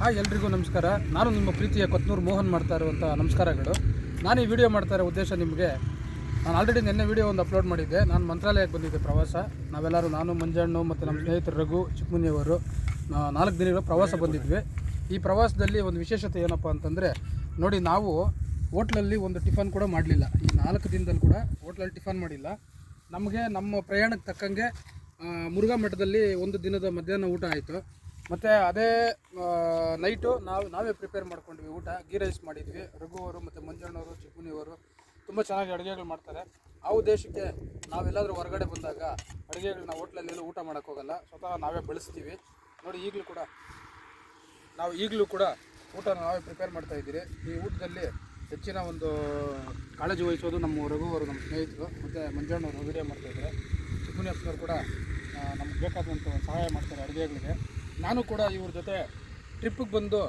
Hi ಎಲ್ರಿಗೂ ನಮಸ್ಕಾರ. ನಾನು ನಿಮ್ಮ ಪ್ರೀತಿಯ ಕೊತ್ನೂರು ಮೋಹನ್ ಮಾಡ್ತಾ ಇರುವಂಥ ನಮಸ್ಕಾರಗಳು. ನಾನು ಈ ವಿಡಿಯೋ ಮಾಡ್ತಾ ಇರೋ ಉದ್ದೇಶ ನಿಮಗೆ, ನಾನು ಆಲ್ರೆಡಿ ನಿನ್ನೆ ವಿಡಿಯೋ ಒಂದು ಅಪ್ಲೋಡ್ ಮಾಡಿದ್ದೆ. ನಾನು ಮಂತ್ರಾಲಯಕ್ಕೆ ಬಂದಿದ್ದೆ ಪ್ರವಾಸ. ನಾವೆಲ್ಲರೂ, ನಾನು, ಮಂಜಣ್ಣು ಮತ್ತು ನಮ್ಮ ಸ್ನೇಹಿತರು ರಘು, ಚಿಕ್ಕಮುನಿಯವರು 4 ದಿನಗಳ ಪ್ರವಾಸ ಬಂದಿದ್ವಿ. ಈ ಪ್ರವಾಸದಲ್ಲಿ ಒಂದು ವಿಶೇಷತೆ ಏನಪ್ಪ ಅಂತಂದರೆ, ನೋಡಿ, ನಾವು ಹೋಟ್ಲಲ್ಲಿ ಒಂದು ಟಿಫನ್ ಕೂಡ ಮಾಡಲಿಲ್ಲ. ಈ 4 ದಿನದಲ್ಲಿ ಕೂಡ ಹೋಟ್ಲಲ್ಲಿ ಟಿಫನ್ ಮಾಡಿಲ್ಲ. ನಮಗೆ ನಮ್ಮ ಪ್ರಯಾಣಕ್ಕೆ ತಕ್ಕಂಗೆ ಮುರುಘಾ ಮಠದಲ್ಲಿ ಒಂದು ದಿನದ ಮಧ್ಯಾಹ್ನ ಊಟ ಆಯಿತು. ಮತ್ತು ಅದೇ ನೈಟು ನಾವೇ ಪ್ರಿಪೇರ್ ಮಾಡ್ಕೊಂಡ್ವಿ ಊಟ. ಗೀ ರೈಸ್ ಮಾಡಿದ್ವಿ. ರಘು ಅವರು ಮತ್ತು ಮಂಜಣ್ಣವರು, ಚಿಕ್ಕುನಿಯವರು ತುಂಬ ಚೆನ್ನಾಗಿ ಅಡುಗೆಗಳು ಮಾಡ್ತಾರೆ. ಆ ಉದ್ದೇಶಕ್ಕೆ ನಾವೆಲ್ಲಾದರೂ ಹೊರಗಡೆ ಬಂದಾಗ ಅಡುಗೆಗಳನ್ನ ಹೋಟ್ಲಲ್ಲೆಲ್ಲ ಊಟ ಮಾಡೋಕ್ಕೋಗಲ್ಲ, ಸ್ವತಃ ನಾವೇ ಬೆಳೆಸ್ತೀವಿ. ನೋಡಿ, ಈಗಲೂ ಕೂಡ ಊಟ ನಾವೇ ಪ್ರಿಪೇರ್ ಮಾಡ್ತಾಯಿದ್ದೀರಿ. ಈ ಊಟದಲ್ಲಿ ಹೆಚ್ಚಿನ ಒಂದು ಕಾಳಜಿ ವಹಿಸೋದು ನಮ್ಮ ರಘು ಅವರು, ನಮ್ಮ ಸ್ನೇಹಿತರು, ಮತ್ತು ಮಂಜಣ್ಣವರು ವೀಡಿಯೋ ಮಾಡ್ತಾಯಿದ್ದಾರೆ. ಚಿಕ್ಕುನಿಯಪ್ಪನವರು ಕೂಡ ನಮ್ಗೆ ಬೇಕಾದಂಥ ಸಹಾಯ ಮಾಡ್ತಾರೆ ಅಡುಗೆಗಳಿಗೆ. ನಾನು ಕೂಡ ಇವ್ರ ಜೊತೆ ಟ್ರಿಪ್ಪಿಗೆ ಬಂದು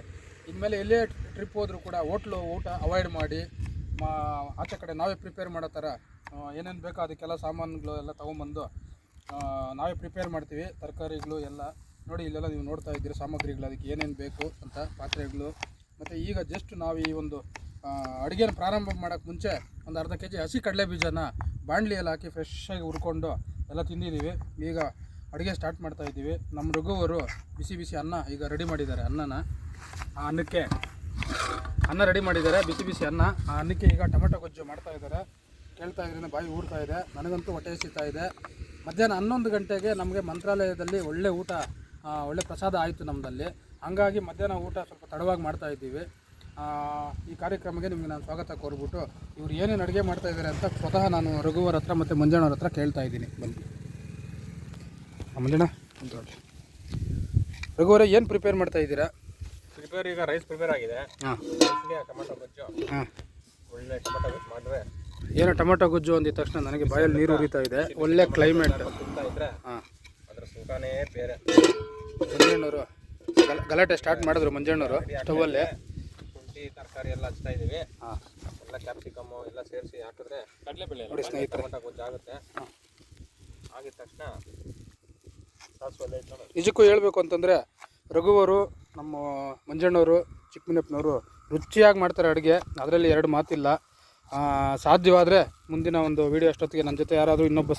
ಇನ್ಮೇಲೆ ಎಲ್ಲೇ ಟ್ರಿಪ್ ಹೋದರೂ ಕೂಡ ಹೋಟ್ಲು ಊಟ ಅವಾಯ್ಡ್ ಮಾಡಿ ಆಚೆ ಕಡೆ ನಾವೇ ಪ್ರಿಪೇರ್ ಮಾಡೋ ಥರ ಏನೇನು ಬೇಕೋ ಅದಕ್ಕೆಲ್ಲ ಸಾಮಾನುಗಳು ಎಲ್ಲ ತೊಗೊಂಬಂದು ನಾವೇ ಪ್ರಿಪೇರ್ ಮಾಡ್ತೀವಿ. ತರಕಾರಿಗಳು ಎಲ್ಲ ನೋಡಿ, ಇಲ್ಲೆಲ್ಲ ನೀವು ನೋಡ್ತಾ ಇದ್ದೀರಿ ಸಾಮಗ್ರಿಗಳು, ಅದಕ್ಕೆ ಏನೇನು ಬೇಕು ಅಂತ, ಪಾತ್ರೆಗಳು. ಮತ್ತು ಈಗ ಜಸ್ಟ್ ನಾವು ಈ ಒಂದು ಅಡುಗೆನ ಪ್ರಾರಂಭ ಮಾಡೋಕ್ಕೆ ಮುಂಚೆ ಒಂದು ಅರ್ಧ kg ಹಸಿ ಕಡಲೆ ಬೀಜನ ಬಾಣಲಿಯಲ್ಲಿ ಹಾಕಿ ಫ್ರೆಶ್ಶಾಗಿ ಹುರ್ಕೊಂಡು ಎಲ್ಲ ತಿಂದಿದ್ದೀವಿ. ಈಗ ಅಡುಗೆ ಸ್ಟಾರ್ಟ್ ಮಾಡ್ತಾ ಇದ್ದೀವಿ. ನಮ್ಮ ರಘುವರು ಬಿಸಿ ಬಿಸಿ ಅನ್ನ ಈಗ ರೆಡಿ ಮಾಡಿದ್ದಾರೆ. ಆ ಅನ್ನಕ್ಕೆ ಅನ್ನ ರೆಡಿ ಮಾಡಿದ್ದಾರೆ, ಬಿಸಿ ಬಿಸಿ ಅನ್ನ. ಆ ಅನ್ನಕ್ಕೆ ಈಗ ಟೊಮೆಟೊ ಗೊಜ್ಜು ಮಾಡ್ತಾ ಇದ್ದಾರೆ. ಕೇಳ್ತಾ ಇದ್ರಿಂದ ಬಾಯಿ ಊರ್ತಾ ಇದೆ. ನನಗಂತೂ ಹೊಟ್ಟೆ ಹಸಿತಾ ಇದೆ. ಮಧ್ಯಾಹ್ನ 11 ಗಂಟೆಗೆ ನಮಗೆ ಮಂತ್ರಾಲಯದಲ್ಲಿ ಒಳ್ಳೆ ಊಟ, ಒಳ್ಳೆ ಪ್ರಸಾದ ಆಯಿತು ನಮ್ಮದಲ್ಲಿ. ಹಾಗಾಗಿ ಮಧ್ಯಾಹ್ನ ಊಟ ಸ್ವಲ್ಪ ತಡವಾಗಿ ಮಾಡ್ತಾ ಇದ್ದೀವಿ. ಈ ಕಾರ್ಯಕ್ರಮಕ್ಕೆ ನಿಮಗೆ ನಾನು ಸ್ವಾಗತ ಕೋರ್ಬಿಟ್ಟು ಇವರು ಏನೇನು ಅಡುಗೆ ಮಾಡ್ತಾಯಿದ್ದಾರೆ ಅಂತ ಸ್ವತಃ ನಾನು ರಘುವರ ಹತ್ರ ಮತ್ತು ಮಂಜಣ್ಣವ್ರ ಹತ್ರ ಕೇಳ್ತಾ ಇದ್ದೀನಿ. ಬನ್ನಿ ಮಂಜಣ್ಣ, ರಘುವರೇ, ಏನು ಪ್ರಿಪೇರ್ ಮಾಡ್ತಾ ಇದ್ದೀರಾ? ಈಗ ರೈಸ್ ಪ್ರಿಪೇರ್ ಆಗಿದೆ. ಟೊಮೆಟೊ ಗೊಜ್ಜು, ಒಳ್ಳೆ ಟೊಮೆಟೊ ಗೊಜ್ಜು ಮಾಡಿದ್ರೆ ಏನೋ ಟೊಮೆಟೊ ಗೊಜ್ಜು ಅಂದಿದ ತಕ್ಷಣ ನನಗೆ ಬಾಯಲ್ಲಿ ನೀರು ಉರಿತಾ ಇದೆ. ಒಳ್ಳೆ ಕ್ಲೈಮೇಟ್ ತಿಂತಾ ಇದ್ರೆ ಅದ್ರ ಸುಖನೇ ಬೇರೆ. ಮಂಜಣ್ಣವರು ಗಲಾಟೆ ಸ್ಟಾರ್ಟ್ ಮಾಡಿದ್ರು. ಮಂಜಣ್ಣವರು ಸ್ಟವಲ್ಲೇ ಶುಂಠಿ ತರಕಾರಿ ಎಲ್ಲ ಹಚ್ತಾ ಇದ್ದೀವಿ. ಎಲ್ಲ ಕ್ಯಾಪ್ಸಿಕಮ್ಮು ಎಲ್ಲ ಸೇರಿಸಿ ಹಾಕಿದ್ರೆ ಕಡಲೆಬೇಳೆ ನೋಡಿ ಸ್ನೇಹಿತರೆ, ಟೊಮೆಟೊ ಗೊಜ್ಜು ಆಗುತ್ತೆ. ಆಗಿದ ತಕ್ಷಣ ನಿಜಕ್ಕೂ ಹೇಳಬೇಕು ಅಂತಂದರೆ ರಘುವರು, ನಮ್ಮ ಮಂಜಣ್ಣವರು, ಚಿಕ್ಕಮುನಿಯಪ್ಪನವರು ರುಚಿಯಾಗಿ ಮಾಡ್ತಾರೆ ಅಡುಗೆ. ಅದರಲ್ಲಿ 2 ಮಾತಿಲ್ಲ. ಸಾಧ್ಯವಾದರೆ ಮುಂದಿನ ಒಂದು ವೀಡಿಯೋ ಅಷ್ಟೊತ್ತಿಗೆ ನನ್ನ ಜೊತೆ ಯಾರಾದರೂ ಇನ್ನೊಬ್ಬರು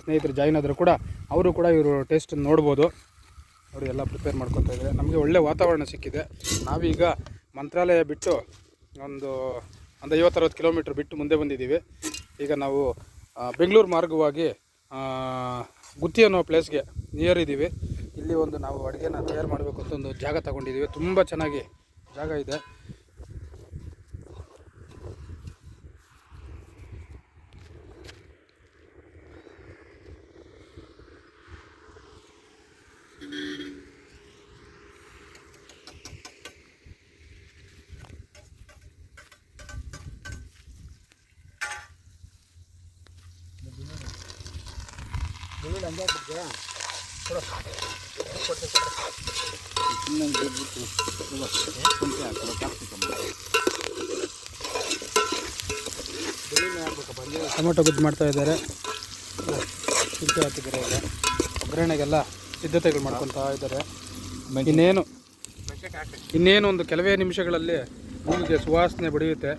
ಸ್ನೇಹಿತರು ಜಾಯಿನ್ ಆದರೂ ಕೂಡ ಅವರು ಕೂಡ ಇವರು ಟೇಸ್ಟ್ ನೋಡ್ಬೋದು. ಅವರು ಎಲ್ಲ ಪ್ರಿಪೇರ್ ಮಾಡ್ಕೊತಾ ಇದ್ದಾರೆ. ನಮಗೆ ಒಳ್ಳೆ ವಾತಾವರಣ ಸಿಕ್ಕಿದೆ. ನಾವೀಗ ಮಂತ್ರಾಲಯ ಬಿಟ್ಟು ಒಂದು 50-60 ಕಿಲೋಮೀಟ್ರ್ ಬಿಟ್ಟು ಮುಂದೆ ಬಂದಿದ್ದೀವಿ. ಈಗ ನಾವು ಬೆಂಗಳೂರು ಮಾರ್ಗವಾಗಿ ಗುತ್ತಿ ಅನ್ನೋ ಪ್ಲೇಸ್ಗೆ ನಿಯರ್ ಇದ್ದೀವಿ. ಇಲ್ಲಿ ಒಂದು ನಾವು ಅಡುಗೆನ ತಯಾರು ಮಾಡಬೇಕು ಅಂತ ಒಂದು ಜಾಗ ತಗೊಂಡಿದ್ದೀವಿ. ತುಂಬ ಚೆನ್ನಾಗಿ ಜಾಗ ಇದೆ. ಟೊಮೆಟೊ ಗೊಜ್ಜು ಮಾಡ್ತಾ ಇದ್ದಾರೆ. ಶುಂಠಿ ಹಾಕಿದ್ದಾರೆ. ಈಗ ಒಗ್ಗರಣೆಗೆಲ್ಲ ಸಿದ್ಧತೆಗಳು ಮಾಡ್ಕೊತಾ ಇದ್ದಾರೆ. ಇನ್ನೇನು ಒಂದು ಕೆಲವೇ ನಿಮಿಷಗಳಲ್ಲಿ ನಿಮಗೆ ಸುವಾಸನೆ ಬಡಿಯುತ್ತೆ.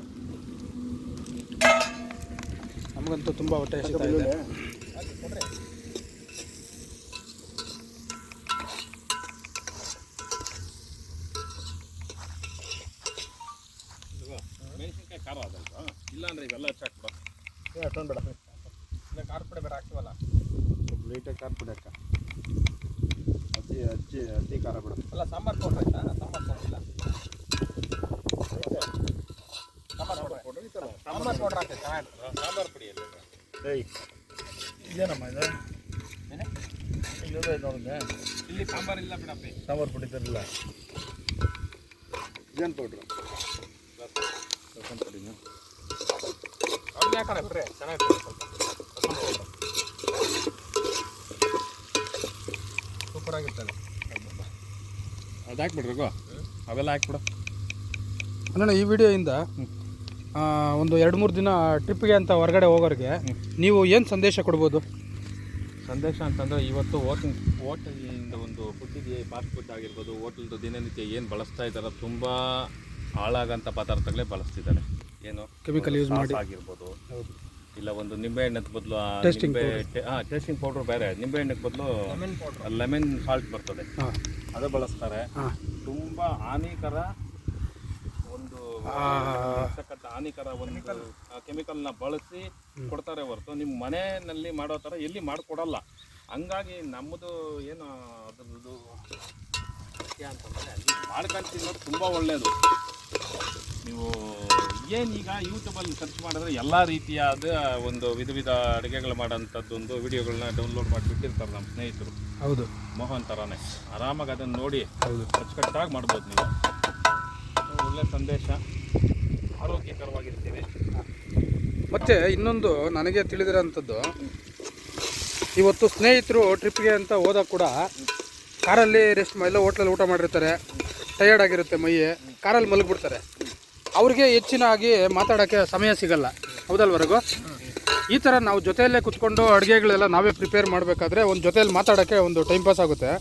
ನಮಗಂತೂ ತುಂಬ ಹೊಟ್ಟೆ ಹಸಿತಾ ಇದೆ. ಮೆಣಸಿನ್ಕಾಯಿ ಖಾರ ಅದಲ್ವಾ? ಇಲ್ಲಾಂದ್ರೆ ಇವೆಲ್ಲ ಹೆಚ್ಚಾಕ್ಬಿಡ. ಅಷ್ಟೊಂದು ಬೇಡ, ಇಲ್ಲ ಖಾರ ಪುಡಿ ಬೇರೆ ಹಾಕ್ತೀವಲ್ಲ, ಸ್ವಲ್ಪ ಲೈಟಾಗಿ ಖಾರ ಪುಡಿ ಹಾಕ. ಅತಿ ಖಾರ ಬಿಡ. ಅಲ್ಲ, ಸಾಂಬಾರು ಪೌಡ್ರ್ ಆಯ್ತಾ? ಸಾಂಬಾರು ಪೌಡ್ರ್ ಇಲ್ಲ, ಸಾಂಬಾರು ಪೌಡ್ರ್ ಹಾಕಿ ಚೆನ್ನಾಗಿರ್ತದೆ. ಸಾಂಬಾರು ಪುಡಿ ಇಲ್ಲ. ಇದೇನಮ್ಮ ಇದು? ಇಲ್ಲಿ ಸಾಂಬಾರು ಇಲ್ಲ ಬಿಡಪ್ಪಿ. ಸಾಂಬಾರು ಪುಡಿ ತರಲಿಲ್ಲ. ಇದೇನು ಪೌಡ್ರು? ರಸಂ ಪುಡಿನ ಅವ್ರಿಗೆ ಹಾಕೋಣ ಬಿಡ್ರೆ ಚೆನ್ನಾಗಿರ್ತದೆ. ಸ್ವಲ್ಪ ರಸಂ ಪೌಡ್ರ್ ಸೂಪರ್ ಆಗಿರ್ತದೆ. ಅದು ಹಾಕ್ಬಿಡ್ರಿಗೋ, ಅವೆಲ್ಲ ಹಾಕ್ಬಿಡು. ಅಣ್ಣ, ಈ ವಿಡಿಯೋಯಿಂದ ಒಂದು 2-3 ದಿನ ಟ್ರಿಪ್ಗೆ ಅಂತ ಹೊರಗಡೆ ಹೋಗೋರಿಗೆ ನೀವು ಏನು ಸಂದೇಶ ಕೊಡ್ಬೋದು? ಸಂದೇಶ ಅಂತಂದರೆ ಇವತ್ತು ಹೋಟೆಲಿಂದ ಒಂದು ಫುಡ್ ಇದೆಯೇ, ಫಾಸ್ಟ್ ಫುಡ್ ಆಗಿರ್ಬೋದು, ಹೋಟೆಲ್ದು ದಿನನಿತ್ಯ ಏನು ಬಳಸ್ತಾ ಇದ್ದಾರೆ ತುಂಬ ಹಾಳಾಗಂಥ ಪದಾರ್ಥಗಳೇ ಬಳಸ್ತಿದ್ದಾರೆ. ಏನು ಕೆಮಿಕಲ್ ಯೂಸ್ ಮಾಡಿ ಆಗಿರ್ಬೋದು, ಹೌದು, ಇಲ್ಲ ಒಂದು ನಿಂಬೆ ಹಣ್ಣದ ಬದಲು ಟೇಸ್ಟಿಂಗ್ ಪೌಡ್ರ್ ಬೇರೆ, ನಿಂಬೆ ಹಣ್ಣಕ್ಕೆ ಬದಲು ಲೆಮನ್ ಸಾಲ್ಟ್ ಬರ್ತದೆ, ಅದು ಬಳಸ್ತಾರೆ. ತುಂಬ ಹಾನಿಕರ ಒಂದು ಹಾನಿಕರ ಒಂದು ಕೆಮಿಕಲ್ನ ಬಳಸಿ ಕೊಡ್ತಾರೆ ಹೊರತು ನಿಮ್ಮ ಮನೆಯಲ್ಲಿ ಮಾಡೋ ಥರ ಎಲ್ಲಿ ಮಾಡಿಕೊಡಲ್ಲ. ಹಂಗಾಗಿ ನಮ್ಮದು ಏನು ಅದ್ರದ್ದು ಅಂತಂದರೆ ಅಲ್ಲಿ ಮಾಡ್ಕೊಂಡು ತಿನ್ನೋದು ತುಂಬ ಒಳ್ಳೆಯದು. ನೀವು ಏನೀಗ ಯೂಟ್ಯೂಬಲ್ಲಿ ಸರ್ಚ್ ಮಾಡಿದ್ರೆ ಎಲ್ಲ ರೀತಿಯಾದ ಒಂದು ವಿಧ ಅಡುಗೆಗಳು ಮಾಡೋಂಥದ್ದೊಂದು ವಿಡಿಯೋಗಳನ್ನ ಡೌನ್ಲೋಡ್ ಮಾಡಿಬಿಟ್ಟಿರ್ತಾರೆ ನಮ್ಮ ಸ್ನೇಹಿತರು. ಹೌದು, ಮೋಹನ್ ಥರನೇ ಆರಾಮಾಗಿ ಅದನ್ನು ನೋಡಿ ಹೌದು, ಅಚ್ಚುಕಟ್ಟಾಗಿ ಮಾಡ್ಬೋದು. ನೀವು ಒಳ್ಳೆ ಸಂದೇಶ, ಆರೋಗ್ಯಕರವಾಗಿರ್ತೀವಿ. ಮತ್ತು ಇನ್ನೊಂದು ನನಗೆ ತಿಳಿದಿರೋಂಥದ್ದು, ಇವತ್ತು ಸ್ನೇಹಿತರು ಟ್ರಿಪ್ಗೆ ಅಂತ ಹೋದಾಗ ಕೂಡ ಕಾರಲ್ಲಿ ರೆಸ್ಟ್ ಎಲ್ಲ ಹೋಟ್ಲಲ್ಲಿ ಊಟ ಮಾಡಿರ್ತಾರೆ, ಟಯರ್ಡ್ ಆಗಿರುತ್ತೆ ಮೈ, ಕಾರಲ್ಲಿ ಮಲಗಿಬಿಡ್ತಾರೆ. ಅವ್ರಿಗೆ ಹೆಚ್ಚಿನಾಗಿ ಮಾತಾಡೋಕ್ಕೆ ಸಮಯ ಸಿಗಲ್ಲ, ಹೌದಲ್ವರೆಗೂ. ಈ ಥರ ನಾವು ಜೊತೆಯಲ್ಲೇ ಕುತ್ಕೊಂಡು ಅಡುಗೆಗಳೆಲ್ಲ ನಾವೇ ಪ್ರಿಪೇರ್ ಮಾಡಬೇಕಾದ್ರೆ ಒಂದು ಜೊತೆಯಲ್ಲಿ ಮಾತಾಡೋಕ್ಕೆ ಒಂದು ಟೈಮ್ ಪಾಸ್ ಆಗುತ್ತೆ.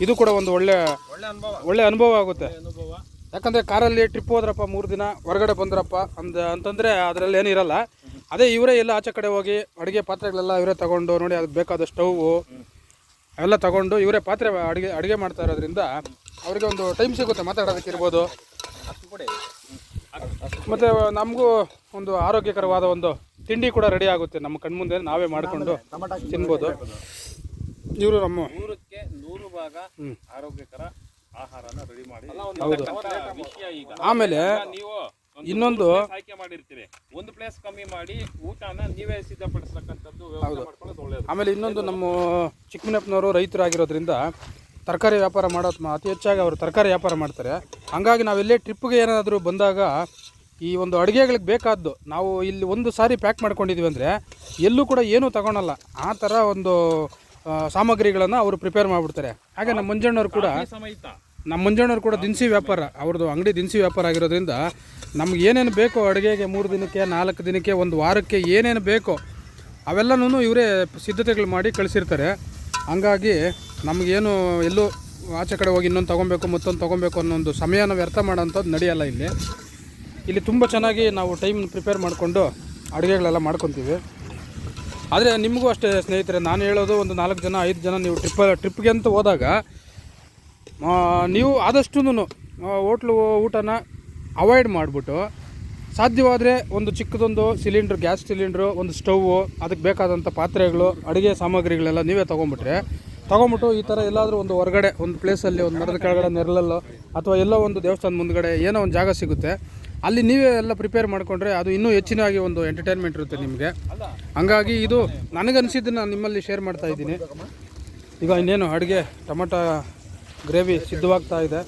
ಇದು ಕೂಡ ಒಂದು ಒಳ್ಳೆ ಅನುಭವ ಆಗುತ್ತೆ. ಯಾಕಂದರೆ ಕಾರಲ್ಲಿ ಟ್ರಿಪ್ ಹೋದ್ರಪ್ಪ 3 ದಿನ ಹೊರಗಡೆ ಬಂದ್ರಪ್ಪ ಅಂತಂದರೆ ಅದರಲ್ಲಿ ಏನಿರಲ್ಲ. ಅದೇ ಇವರೇ ಎಲ್ಲ ಆಚೆ ಕಡೆ ಹೋಗಿ ಅಡುಗೆ ಪಾತ್ರೆಗಳೆಲ್ಲ ಇವರೇ ತಗೊಂಡು ನೋಡಿ, ಅದಕ್ಕೆ ಬೇಕಾದ ಸ್ಟೌವು ಎಲ್ಲ ತಗೊಂಡು ಇವರೇ ಪಾತ್ರೆ ಅಡುಗೆ ಮಾಡ್ತಾ ಇರೋದ್ರಿಂದ ಅವರಿಗೆ ಒಂದು ಟೈಮ್ ಸಿಗುತ್ತೆ ಮಾತಾಡೋದಕ್ಕೆ ಇರ್ಬೋದು. ಮತ್ತು ನಮಗೂ ಒಂದು ಆರೋಗ್ಯಕರವಾದ ಒಂದು ತಿಂಡಿ ಕೂಡ ರೆಡಿ ಆಗುತ್ತೆ, ನಮ್ಮ ಕಣ್ಮುಂದೆ ನಾವೇ ಮಾಡಿಕೊಂಡು ತಿನ್ಬೋದು. ಇವರು ನಮ್ಮ 100ಕ್ಕೆ 100 ಭಾಗ ಆರೋಗ್ಯಕರ ಆಹಾರನ ರೆಡಿ ಮಾಡಿ. ಹೌದು. ವಿಷಯ ಈಗ ಆಮೇಲೆ ನೀವು ಇನ್ನೊಂದು ಆಯ್ಕೆ ಮಾಡಿರ್ತೀರಿ, ಒಂದು ಪ್ಲೇಸ್ ಕಮ್ಮಿ ಮಾಡಿ ಊಟನ ನೀವೇ ಸಿದ್ಧಪಡಿಸ್ತಕ್ಕಂಥದ್ದು ವ್ಯವಸ್ಥೆ ಮಾಡ್ಕೊಳ್ಳೋದು ಒಳ್ಳೆಯದು. ಆಮೇಲೆ ಇನ್ನೊಂದು, ನಮ್ಮ ಚಿಕ್ಕಮನೆಪ್ಪನವರು ರೈತರಾಗಿರೋದ್ರಿಂದ ತರಕಾರಿ ವ್ಯಾಪಾರ ಮಾಡೋದು ಅತಿ ಹೆಚ್ಚಾಗಿ ಅವರು ತರಕಾರಿ ವ್ಯಾಪಾರ ಮಾಡ್ತಾರೆ. ಹಾಗಾಗಿ ನಾವೆಲ್ಲೇ ಟ್ರಿಪ್ಗೆ ಏನಾದರೂ ಬಂದಾಗ ಈ ಒಂದು ಅಡುಗೆಗಳಿಗೆ ಬೇಕಾದ್ದು ನಾವು ಇಲ್ಲಿ ಒಂದು ಸಾರಿ ಪ್ಯಾಕ್ ಮಾಡ್ಕೊಂಡಿದ್ದೀವಿ ಅಂದರೆ ಎಲ್ಲೂ ಕೂಡ ಏನೂ ತಗೊಳಲ್ಲ. ಆ ಥರ ಒಂದು ಸಾಮಗ್ರಿಗಳನ್ನು ಅವರು ಪ್ರಿಪೇರ್ ಮಾಡಿಬಿಡ್ತಾರೆ. ಹಾಗೆ ನಮ್ಮ ಮಂಜಣ್ಣವ್ರು ಕೂಡ ದಿನಸಿ ವ್ಯಾಪಾರ, ಅವ್ರದ್ದು ಅಂಗಡಿ ದಿನಸಿ ವ್ಯಾಪಾರ ಆಗಿರೋದ್ರಿಂದ ನಮ್ಗೆ ಏನೇನು ಬೇಕೋ ಅಡುಗೆಗೆ 3 ದಿನಕ್ಕೆ 4 ದಿನಕ್ಕೆ 1 ವಾರಕ್ಕೆ ಏನೇನು ಬೇಕೋ ಅವೆಲ್ಲನೂ ಇವರೇ ಸಿದ್ಧತೆಗಳು ಮಾಡಿ ಕಳಿಸಿರ್ತಾರೆ. ಹಂಗಾಗಿ ನಮಗೇನು ಎಲ್ಲೂ ಆಚೆ ಕಡೆ ಹೋಗಿ ಇನ್ನೊಂದು ತೊಗೊಬೇಕು ಮತ್ತೊಂದು ತೊಗೊಬೇಕು ಅನ್ನೋ ಒಂದು ಸಮಯನ ವ್ಯರ್ಥ ಮಾಡೋಂಥದ್ದು ನಡೆಯಲ್ಲ. ಇಲ್ಲಿ ತುಂಬ ಚೆನ್ನಾಗಿ ನಾವು ಟೈಮ್ ಪ್ರಿಪೇರ್ ಮಾಡಿಕೊಂಡು ಅಡುಗೆಗಳೆಲ್ಲ ಮಾಡ್ಕೊತೀವಿ. ಆದರೆ ನಿಮಗೂ ಅಷ್ಟೇ ಸ್ನೇಹಿತರೆ, ನಾನು ಹೇಳೋದು ಒಂದು 4 ಜನ 5 ಜನ ನೀವು ಟ್ರಿಪ್ಗೆ ಅಂತ ಹೋದಾಗ ನೀವು ಆದಷ್ಟು ಹೋಟ್ಲು ಊಟನ ಅವಾಯ್ಡ್ ಮಾಡಿಬಿಟ್ಟು ಸಾಧ್ಯವಾದರೆ ಒಂದು ಚಿಕ್ಕದೊಂದು ಸಿಲಿಂಡ್ರ್, ಗ್ಯಾಸ್ ಸಿಲಿಂಡ್ರು, ಒಂದು ಸ್ಟೌವು, ಅದಕ್ಕೆ ಬೇಕಾದಂಥ ಪಾತ್ರೆಗಳು, ಅಡುಗೆ ಸಾಮಗ್ರಿಗಳೆಲ್ಲ ನೀವೇ ತೊಗೊಂಬಿಟ್ಟು ಈ ಥರ ಎಲ್ಲಾದರೂ ಒಂದು ಹೊರಗಡೆ ಒಂದು ಪ್ಲೇಸಲ್ಲಿ ಒಂದು ಮರದ ಕೆಳಗಡೆ ನೆರಳಲ್ಲೋ ಅಥವಾ ಎಲ್ಲೋ ಒಂದು ದೇವಸ್ಥಾನ ಮುಂದ್ಗಡೆ ಏನೋ ಒಂದು ಜಾಗ ಸಿಗುತ್ತೆ, ಅಲ್ಲಿ ನೀವೇ ಎಲ್ಲ ಪ್ರಿಪೇರ್ ಮಾಡಿಕೊಂಡ್ರೆ ಅದು ಇನ್ನೂ ಹೆಚ್ಚಿನಾಗಿ ಒಂದು ಎಂಟರ್ಟೈನ್ಮೆಂಟ್ ಇರುತ್ತೆ ನಿಮಗೆ. ಹಂಗಾಗಿ ಇದು ನನಗನ್ಸಿದ್ದು ನಾನು ನಿಮ್ಮಲ್ಲಿ ಶೇರ್ ಮಾಡ್ತಾ ಇದ್ದೀನಿ. ಈಗ ಇನ್ನೇನು ಅಡುಗೆ ಟೊಮೊಟೊ ಗ್ರೇವಿ ಸಿದ್ಧವಾಗ್ತಾ ಇದೆ.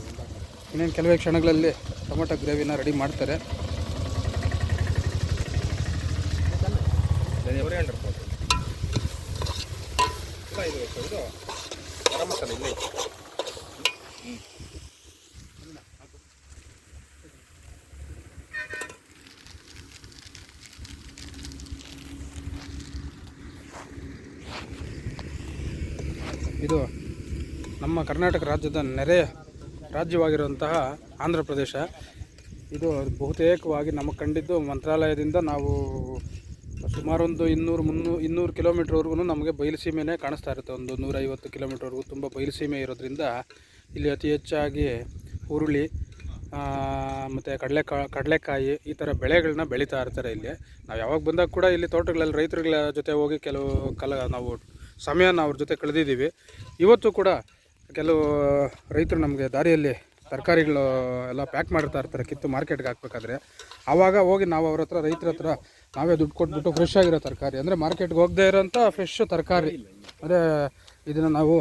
ಇನ್ನೇನು ಕೆಲವೇ ಕ್ಷಣಗಳಲ್ಲಿ ಟೊಮೊಟೊ ಗ್ರೇವಿನ ರೆಡಿ ಮಾಡ್ತಾರೆ. ಇದು ನಮ್ಮ ಕರ್ನಾಟಕ ರಾಜ್ಯದ ನೆರೆ ರಾಜ್ಯವಾಗಿರುವಂತಹ ಆಂಧ್ರ ಪ್ರದೇಶ. ಇದು ಬಹುತೇಕವಾಗಿ ನಮಗೆ ಕಂಡಿದ್ದು ಮಂತ್ರಾಲಯದಿಂದ ನಾವು ಸುಮಾರು ಒಂದು 200 ಕಿಲೋಮೀಟ್ರ್ವರೆಗೂ ನಮಗೆ ಬಯಲುಸೀಮೆನೇ ಕಾಣಿಸ್ತಾ ಇರುತ್ತೆ. ಒಂದು 150 ಕಿಲೋಮೀಟ್ರ್ವರೆಗೂ ತುಂಬ ಬಯಲುಸೀಮೆ ಇರೋದ್ರಿಂದ ಇಲ್ಲಿ ಅತಿ ಹೆಚ್ಚಾಗಿ ಹುರುಳಿ ಮತ್ತು ಕಡಲೆಕಾಯಿ ಈ ಥರ ಬೆಳೆಗಳನ್ನ ಬೆಳೀತಾ ಇರ್ತಾರೆ. ಇಲ್ಲಿ ನಾವು ಯಾವಾಗ ಬಂದಾಗ ಕೂಡ ಇಲ್ಲಿ ತೋಟಗಳಲ್ಲಿ ರೈತರುಗಳ ಜೊತೆ ಹೋಗಿ ನಾವು ಸಮಯನ ಅವ್ರ ಜೊತೆ ಕಳೆದಿದ್ದೀವಿ. ಇವತ್ತು ಕೂಡ ಕೆಲವು ರೈತರು ನಮಗೆ ದಾರಿಯಲ್ಲಿ ತರಕಾರಿಗಳು ಎಲ್ಲ ಪ್ಯಾಕ್ ಮಾಡ್ತಾ ಇರ್ತಾರೆ ಕಿತ್ತು ಮಾರ್ಕೆಟ್ಗೆ ಹಾಕ್ಬೇಕಾದ್ರೆ. ಆವಾಗ ಹೋಗಿ ನಾವು ರೈತರ ಹತ್ರ ನಾವೇ ದುಡ್ಡು ಕೊಟ್ಬಿಟ್ಟು ಫ್ರೆಶ್ ಆಗಿರೋ ತರಕಾರಿ, ಅಂದರೆ ಮಾರ್ಕೆಟ್ಗೆ ಹೋಗದೇ ಇರೋಂಥ ಫ್ರೆಶ್ ತರಕಾರಿ, ಅಂದರೆ ಇದನ್ನು ನಾವು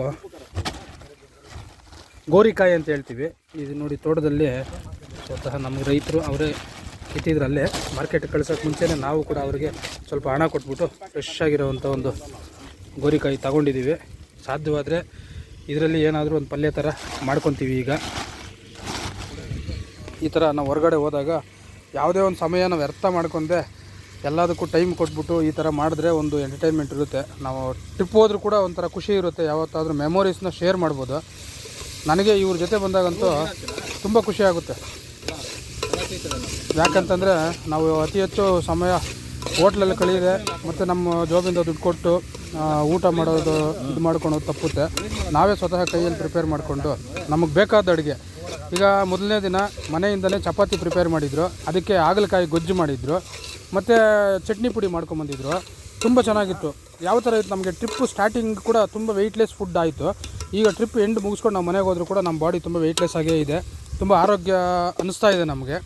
ಗೋರಿಕಾಯಿ ಅಂತ ಹೇಳ್ತೀವಿ. ಇದು ನೋಡಿ ತೋಟದಲ್ಲಿ ಸ್ವತಃ ನಮ್ಮ ರೈತರು ಅವರೇ ಕಿತ್ತಿದ್ರು. ಅಲ್ಲೇ ಮಾರ್ಕೆಟ್ಗೆ ಕಳ್ಸೋಕ್ಕೆ ಮುಂಚೆನೇ ನಾವು ಕೂಡ ಅವರಿಗೆ ಸ್ವಲ್ಪ ಹಣ ಕೊಟ್ಬಿಟ್ಟು ಫ್ರೆಶ್ ಆಗಿರೋವಂಥ ಒಂದು ಗೋರಿಕಾಯಿ ತಗೊಂಡಿದ್ದೀವಿ. ಸಾಧ್ಯವಾದರೆ ಇದರಲ್ಲಿ ಏನಾದರೂ ಒಂದು ಪಲ್ಯ ಥರ ಮಾಡ್ಕೊತೀವಿ. ಈಗ ಈ ಥರ ನಾವು ಹೊರಗಡೆ ಹೋದಾಗ ಯಾವುದೇ ಒಂದು ಸಮಯನ ವ್ಯರ್ಥ ಮಾಡ್ಕೊಂಡೆ ಎಲ್ಲದಕ್ಕೂ ಟೈಮ್ ಕೊಟ್ಬಿಟ್ಟು ಈ ಥರ ಮಾಡಿದ್ರೆ ಒಂದು ಎಂಟರ್ಟೈನ್ಮೆಂಟ್ ಇರುತ್ತೆ. ನಾವು ಟ್ರಿಪ್ ಹೋದ್ರೂ ಕೂಡ ಒಂಥರ ಖುಷಿ ಇರುತ್ತೆ, ಯಾವತ್ತಾದರೂ ಮೆಮೊರೀಸ್ನ ಶೇರ್ ಮಾಡ್ಬೋದು. ನನಗೆ ಇವ್ರ ಜೊತೆ ಬಂದಾಗಂತೂ ತುಂಬ ಖುಷಿ ಆಗುತ್ತೆ. ಯಾಕಂತಂದರೆ ನಾವು ಅತಿ ಹೆಚ್ಚು ಸಮಯ ಹೋಟ್ಲಲ್ಲಿ ಕಳೆಯಿದೆ ಮತ್ತು ನಮ್ಮ ಜಾಬಿಂದ ದುಡ್ಡು ಕೊಟ್ಟು ಊಟ ಮಾಡೋದು ಇದು ಮಾಡ್ಕೊಳೋದು ತಪ್ಪುತ್ತೆ. ನಾವೇ ಸ್ವತಃ ಕೈಯಲ್ಲಿ ಪ್ರಿಪೇರ್ ಮಾಡಿಕೊಂಡು ನಮಗೆ ಬೇಕಾದ ಅಡುಗೆ. ಈಗ ಮೊದಲನೇ ದಿನ ಮನೆಯಿಂದಲೇ ಚಪಾತಿ ಪ್ರಿಪೇರ್ ಮಾಡಿದ್ರು, ಅದಕ್ಕೆ ಹಾಗಲಕಾಯಿ ಗೊಜ್ಜು ಮಾಡಿದ್ರು ಮತ್ತು ಚಟ್ನಿ ಪುಡಿ ಮಾಡ್ಕೊಂಬಂದಿದ್ರು. ತುಂಬ ಚೆನ್ನಾಗಿತ್ತು. ಯಾವ ಥರ ಇತ್ತು ನಮಗೆ ಟ್ರಿಪ್ಪು ಸ್ಟಾರ್ಟಿಂಗ್ ಕೂಡ ತುಂಬ ವೆಯ್ಟ್ಲೆಸ್ ಫುಡ್ ಆಯಿತು. ಈಗ ಟ್ರಿಪ್ ಎಂಡ್ ಮುಗಿಸ್ಕೊಂಡು ನಾವು ಮನೆಗೆ ಹೋದರೂ ಕೂಡ ನಮ್ಮ ಬಾಡಿ ತುಂಬ ವೆಯ್ಟ್ಲೆಸ್ ಆಗೇ ಇದೆ, ತುಂಬ ಆರೋಗ್ಯ ಅನ್ನಿಸ್ತಾ ಇದೆ ನಮಗೆ.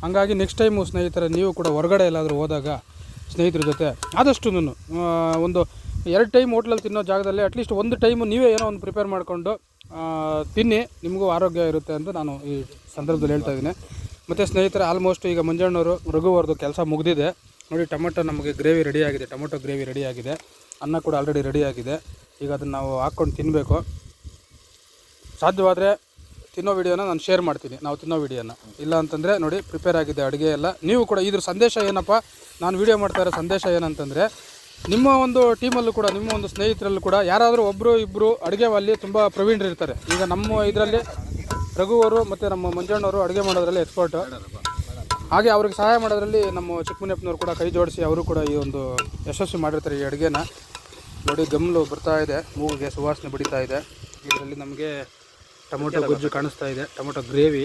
ಹಂಗಾಗಿ ನೆಕ್ಸ್ಟ್ ಟೈಮು ಸ್ನೇಹಿತರೆ ನೀವು ಕೂಡ ಹೊರಗಡೆ ಎಲ್ಲಾದರೂ ಹೋದಾಗ ಸ್ನೇಹಿತರ ಜೊತೆ ಆದಷ್ಟು ಒಂದು 2 ಟೈಮ್ ಹೋಟ್ಲಲ್ಲಿ ತಿನ್ನೋ ಜಾಗದಲ್ಲಿ ಅಟ್ಲೀಸ್ಟ್ 1 ಟೈಮು ನೀವೇ ಏನೋ ಒಂದು ಪ್ರಿಪೇರ್ ಮಾಡಿಕೊಂಡು ತಿನ್ನಿ, ನಿಮಗೂ ಆರೋಗ್ಯ ಇರುತ್ತೆ ಅಂತ ನಾನು ಈ ಸಂದರ್ಭದಲ್ಲಿ ಹೇಳ್ತಾ ಇದ್ದೀನಿ. ಮತ್ತು ಸ್ನೇಹಿತರೆ ಆಲ್ಮೋಸ್ಟ್ ಈಗ ಮಂಜಣ್ಣವರು ರಘುವರ್ದು ಕೆಲಸ ಮುಗಿದಿದೆ ನೋಡಿ. ಟೊಮೊಟೊ ನಮಗೆ ಗ್ರೇವಿ ರೆಡಿಯಾಗಿದೆ, ಟೊಮೊಟೊ ಗ್ರೇವಿ ರೆಡಿಯಾಗಿದೆ, ಅನ್ನ ಕೂಡ ಆಲ್ರೆಡಿ ರೆಡಿಯಾಗಿದೆ. ಈಗ ಅದನ್ನು ನಾವು ಹಾಕ್ಕೊಂಡು ತಿನ್ನಬೇಕು. ಸಾಧ್ಯವಾದರೆ ತಿನ್ನೋ ವಿಡಿಯೋನ ನಾನು ಶೇರ್ ಮಾಡ್ತೀನಿ, ನಾವು ತಿನ್ನೋ ವಿಡಿಯೋನ. ಇಲ್ಲ ಅಂತಂದರೆ ನೋಡಿ ಪ್ರಿಪೇರ್ ಆಗಿದೆ ಅಡುಗೆ ಎಲ್ಲ. ನೀವು ಕೂಡ ಇದ್ರ ಸಂದೇಶ ಏನಪ್ಪ, ನಾನು ವಿಡಿಯೋ ಮಾಡ್ತಾ ಇರೋ ಸಂದೇಶ ಏನಂತಂದರೆ, ನಿಮ್ಮ ಒಂದು ಟೀಮಲ್ಲೂ ಕೂಡ, ನಿಮ್ಮ ಒಂದು ಸ್ನೇಹಿತರಲ್ಲೂ ಕೂಡ ಯಾರಾದರೂ ಒಬ್ಬರು ಇಬ್ಬರು ಅಡುಗೆವಲ್ಲಿ ತುಂಬ ಪ್ರವೀಣರಿರ್ತಾರೆ. ಈಗ ನಮ್ಮ ಇದರಲ್ಲಿ ರಘುವರು ಮತ್ತು ನಮ್ಮ ಮಂಜಣ್ಣವರು ಅಡುಗೆ ಮಾಡೋದ್ರಲ್ಲಿ ಎಕ್ಸ್ಪರ್ಟು. ಹಾಗೆ ಅವ್ರಿಗೆ ಸಹಾಯ ಮಾಡೋದ್ರಲ್ಲಿ ನಮ್ಮ ಚಿಕ್ಕಮುನಿಯಪ್ಪನವ್ರು ಕೂಡ ಕೈ ಜೋಡಿಸಿ ಅವರು ಕೂಡ ಈ ಒಂದು ಯಶಸ್ವಿ ಮಾಡಿರ್ತಾರೆ ಈ ಅಡುಗೆನ. ನೋಡಿ ಗಮ್ಲು ಬರ್ತಾ ಇದೆ, ಮೂಗಿಗೆ ಸುವಾಸನೆ ಬಡಿತಾ ಇದೆ. ಇದರಲ್ಲಿ ನಮಗೆ ಟೊಮೊಟೊ ಗೊಜ್ಜು ಕಾಣಿಸ್ತಾ ಇದೆ, ಟೊಮೊಟೊ ಗ್ರೇವಿ.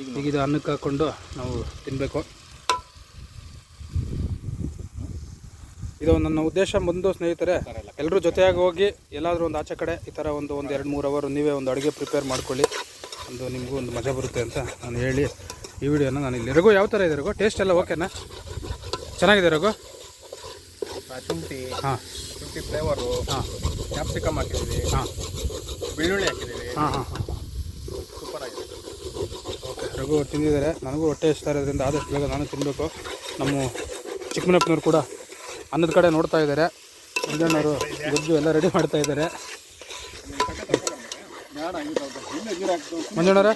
ಈಗ ಇದು ಅನ್ನಕ್ಕೆ ಹಾಕ್ಕೊಂಡು ನಾವು ತಿನ್ನಬೇಕು. ಇದು ನನ್ನ ಉದ್ದೇಶ ಬಂದು ಸ್ನೇಹಿತರೆ, ಎಲ್ಲರೂ ಜೊತೆಯಾಗಿ ಹೋಗಿ ಎಲ್ಲಾದರೂ ಒಂದು ಆಚೆ ಕಡೆ ಈ ಥರ ಒಂದು 2-3 ಅವರ್ ನೀವೇ ಒಂದು ಅಡುಗೆ ಪ್ರಿಪೇರ್ ಮಾಡ್ಕೊಳ್ಳಿ, ನಿಮಗೂ ಒಂದು ಮಜಾ ಬರುತ್ತೆ ಅಂತ ನಾನು ಹೇಳಿ ಈ ವಿಡಿಯೋನ ನಾನು ಇಲ್ಲಿ. ರಘು ಯಾವ ಥರ ಇದೆ ರಘು, ಟೇಸ್ಟ್ ಎಲ್ಲ ಓಕೆನಾ? ಚೆನ್ನಾಗಿದೆ ರಘು? ಶುಂಠಿ, ಹಾಂ, ಶುಂಠಿ ಫ್ಲೇವರು, ಹಾಂ, ಕ್ಯಾಪ್ಸಿಕಮ್ ಹಾಕಿದ್ದೀವಿ, ಹಾಂ, ಬೆಳ್ಳುಳ್ಳಿ ಹಾಕಿದ್ದೀವಿ. ಹಾಂ ಹಾಂ ಹಾಂ ಸೂಪರ್ ಆಗಿದೆ. ಓಕೆ, ರಘು ಅವ್ರು ತಿಂದಿದ್ದಾರೆ. ನನಗೂ ಹೊಟ್ಟೆ ಇಷ್ಟ ಇರೋದ್ರಿಂದ ಆದಷ್ಟು ಬೇಗ ನಾನು ತಿನ್ನಬೇಕು. ನಮ್ಮ ಚಿಕ್ಕಮನಪ್ಪನವ್ರು ಕೂಡ ಅನ್ನದ ಕಡೆ ನೋಡ್ತಾ ಇದ್ದಾರೆ. ಮಂಜಣ್ಣವರು ಗೊಜ್ಜು ಎಲ್ಲ ರೆಡಿ ಮಾಡ್ತಾ ಇದ್ದಾರೆ. ಮಂಜಣ್ಣವರೇ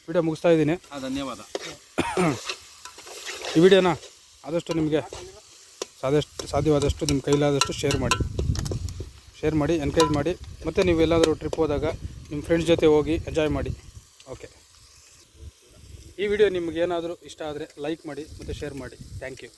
ವಿಡಿಯೋ ಮುಗಿಸ್ತಾ ಇದ್ದೀನಿ. ಧನ್ಯವಾದ. ಈ ವಿಡಿಯೋನ ಆದಷ್ಟು ನಿಮಗೆ ಸಾಧ್ಯವಾದಷ್ಟು ನಿಮ್ಮ ಕೈಲಾದಷ್ಟು ಶೇರ್ ಮಾಡಿ ಎನ್ಕರೇಜ್ ಮಾಡಿ. ಮತ್ತು ನೀವು ಎಲ್ಲಾದರೂ ಟ್ರಿಪ್ ಹೋದಾಗ ನಿಮ್ಮ ಫ್ರೆಂಡ್ಸ್ ಜೊತೆ ಹೋಗಿ ಎಂಜಾಯ್ ಮಾಡಿ. ಓಕೆ, ಈ ವಿಡಿಯೋ ನಿಮಗೇನಾದರೂ ಇಷ್ಟ ಆದರೆ ಲೈಕ್ ಮಾಡಿ ಮತ್ತು ಶೇರ್ ಮಾಡಿ. Thank you.